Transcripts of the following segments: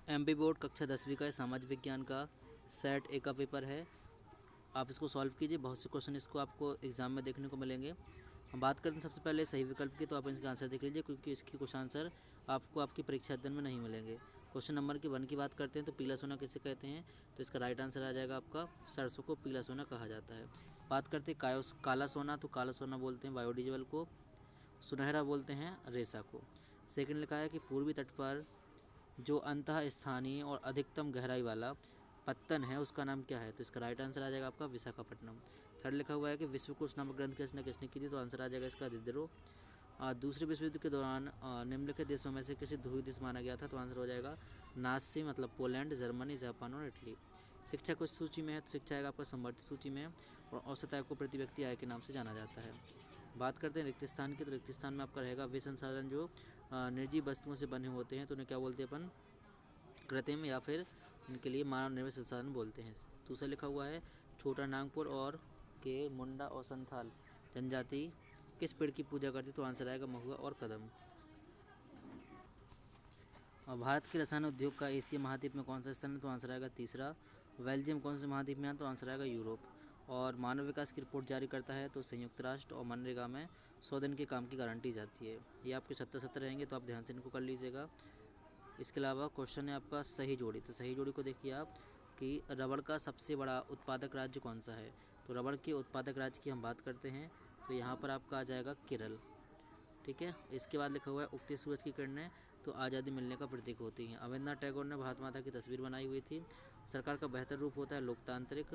MP board कक्षा 10वीं का सामाजिक विज्ञान का सेट ए का पेपर है। आप इसको सॉल्व कीजिए, बहुत से क्वेश्चन इसको आपको एग्जाम में देखने को मिलेंगे। हम बात करते हैं सबसे पहले सही विकल्प की, तो आप इसका आंसर देख लीजिए क्योंकि इसकी कुछ आंसर आपको आपकी परीक्षा अध्ययन में नहीं मिलेंगे। क्वेश्चन नंबर की 1 की बात करते हैं तो पीला सोना किसे कहते हैं, तो इसका राइट आंसर आ जाएगा आपका सरसों को पीला सोना कहा जाता है। बात करते हैं काला सोना, तो काला सोना बोलते हैं बायोडीजल को, सुनहरा बोलते हैं रेसा को। सेकंड लिखा है कि पूर्वी तट पर जो अंतः स्थानीय और अधिकतम गहराई वाला पत्तन है उसका नाम क्या है, तो इसका राइट आंसर आ जाएगा आपका विशाखापट्टनम। थर्ड लिखा हुआ है कि विश्वकोश नामक ग्रंथ की रचना किसने की थी, तो आंसर आ जाएगा इसका दिदरो। दूसरे विश्व युद्ध के दौरान निम्नलिखित देशों में से किसी ध्रुवीय देश माना गया था, तो आंसर हो जाएगा नाज़ी मतलब पोलैंड, जर्मनी, जापान और इटली। शिक्षा कुछ सूची में है, तो शिक्षा आएगा आपका समवर्ती सूची में, और औसत आय को प्रति व्यक्ति आय के नाम से जाना जाता है। बात करते हैं रिक्त स्थान की, तो रिक्त स्थान में आपका रहेगा वे संसाधन जो निर्जीव वस्तुओं से बने होते हैं, तो उन्हें क्या बोलते हैं अपन, कृत्रिम, या फिर इनके लिए मानव निर्मित संसाधन बोलते हैं। दूसरा लिखा हुआ है छोटा नागपुर और के मुंडा और संथाल जनजाति किस पेड़ की पूजा करती, तो आंसर आएगा महुआ और कदम। और भारत के रसायन उद्योग का एशिया महाद्वीप में कौन सा स्थान है, तो आंसर आएगा तीसरा। बेल्जियम कौन से महाद्वीप में है, तो आंसर आएगा यूरोप। और मानव विकास की रिपोर्ट जारी करता है तो संयुक्त राष्ट्र, और मनरेगा में 100 दिन के काम की गारंटी जाती है। ये आपके 70 रहेंगे, तो आप ध्यान से इनको कर लीजिएगा। इसके अलावा क्वेश्चन है आपका सही जोड़ी, तो सही जोड़ी को देखिए आप कि रबड़ का सबसे बड़ा उत्पादक राज्य कौन सा है, तो रबड़ के उत्पादक राज्य की हम बात करते हैं तो यहाँ पर आपका आ जाएगा केरल। ठीक है, इसके बाद लिखा हुआ है उगते सूरज की किरणें तो आज़ादी मिलने का प्रतीक होती हैं। रविन्द्रनाथ टैगोर ने भारत माता की तस्वीर बनाई हुई थी। सरकार का बेहतर रूप होता है लोकतांत्रिक,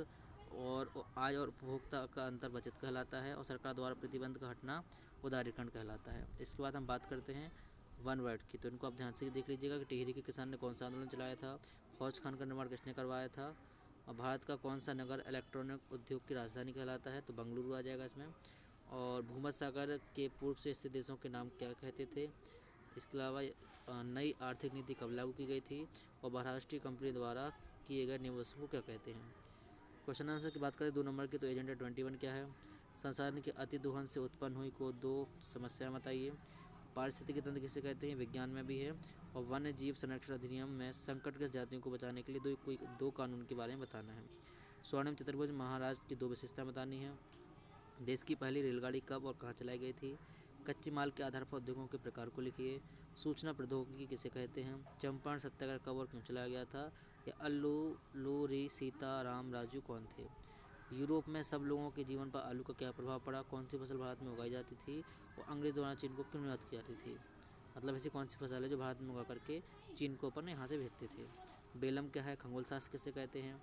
और आय और उपभोक्ता का अंतर बचत कहलाता है, और सरकार द्वारा प्रतिबंध का हटना उदारीकरण कहलाता है। इसके बाद हम बात करते हैं वन वर्ड की, तो इनको आप ध्यान से देख लीजिएगा कि टिहरी के किसान ने कौन सा आंदोलन चलाया था, फौज खान का निर्माण किसने करवाया था, और भारत का कौन सा नगर इलेक्ट्रॉनिक उद्योग की राजधानी कहलाता है, तो बेंगलुरु आ जाएगा इसमें। और भूमध्य सागर के पूर्व से स्थित देशों के नाम क्या कहते थे। इसके अलावा नई आर्थिक नीति कब लागू की गई थी, और बहुराष्ट्रीय कंपनी द्वारा किए गए निवेशों को क्या कहते हैं। क्वेश्चन आंसर की बात करें 2 नंबर की, तो एजेंडा 21 क्या है। संसाधन के अति दोहन से उत्पन्न हुई को 2 समस्याएं बताइए। पारिस्थितिकी तंत्र किसे कहते हैं, विज्ञान में भी है। और वन्य जीव संरक्षण अधिनियम में संकटग्रस्त जातियों को बचाने के लिए दो कानून के बारे में बताना है। स्वर्णिम चतुर्भुज महाराज की 2 विशेषताएं बतानी है। देश की पहली रेलगाड़ी कब और कहाँ चलाई गई थी। कच्चे माल के आधार पर उद्योगों के प्रकार को लिखिए। सूचना प्रौद्योगिकी किसे कहते हैं। चंपारण सत्याग्रह कब और क्यों चलाया गया था। या अल्लू री सीता राम राजू कौन थे। यूरोप में सब लोगों के जीवन पर आलू का क्या प्रभाव पड़ा। कौन सी फसल भारत में उगाई जाती थी, और अंग्रेज द्वारा चीन को क्यों निर्यात की जाती थी। मतलब ऐसी कौन सी फसल है जो भारत में उगा करके चीन को अपन यहाँ से भेजते थे। बेलम क्या है, खगोल शास्त्र किसे कहते हैं।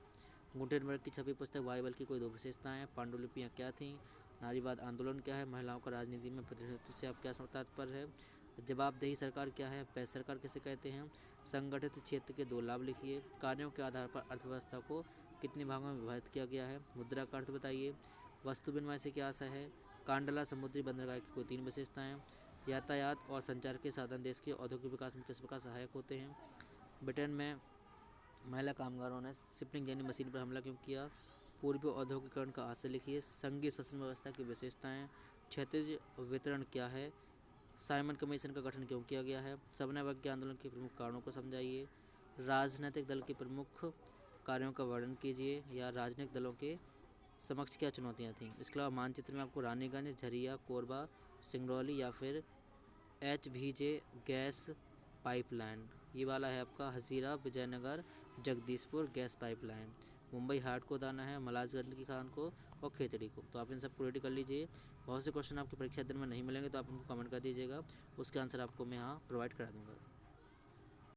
गुटेनबर्ग की छपी पुस्तक बाइबल की कोई 2 विशेषताएं। पांडुलिपियाँ क्या थीं। नारीवाद आंदोलन क्या है। महिलाओं का राजनीति में प्रतिनिधित्व से आप क्या तात्पर्य है। जवाबदेही सरकार क्या है। पैस सरकार किसे कहते हैं। संगठित क्षेत्र के 2 लाभ लिखिए। कार्यों के आधार पर अर्थव्यवस्था को कितने भागों में विभाजित किया गया है। मुद्रा का अर्थ बताइए। वस्तु विनिमय से क्या आशय है। कांडला समुद्री बंदरगाह की कोई 3 विशेषताएं। यातायात और संचार के साधन देश के औद्योगिक विकास में किस प्रकार सहायक होते हैं। ब्रिटेन में महिला कामगारों ने शिपलिंग यानी मशीन पर हमला क्यों किया। पूर्वी औद्योगिकरण का आशय लिखिए। संघीय शासन व्यवस्था की विशेषताएं। क्षैतिज वितरण क्या है। साइमन कमीशन का गठन क्यों किया गया है। समन्वय आंदोलन के प्रमुख कारणों को समझाइए। राजनीतिक दल के प्रमुख कार्यों का वर्णन कीजिए, या राजनीतिक दलों के समक्ष क्या चुनौतियां थीं। इसके अलावा मानचित्र में आपको रानीगंज, झरिया, कोरबा, सिंगरौली या फिर HVJ गैस पाइपलाइन, ये वाला है आपका हजीरा विजयनगर जगदीशपुर गैस पाइपलाइन। मुंबई हाट को दाना है, मलाजगंज की खान को, और खेतड़ी को। तो आप इन सब को रेडी कर लीजिए। बहुत से क्वेश्चन आपकी परीक्षा दिन में नहीं मिलेंगे, तो आप उनको कमेंट कर दीजिएगा, उसके आंसर आपको मैं यहाँ प्रोवाइड करा दूँगा।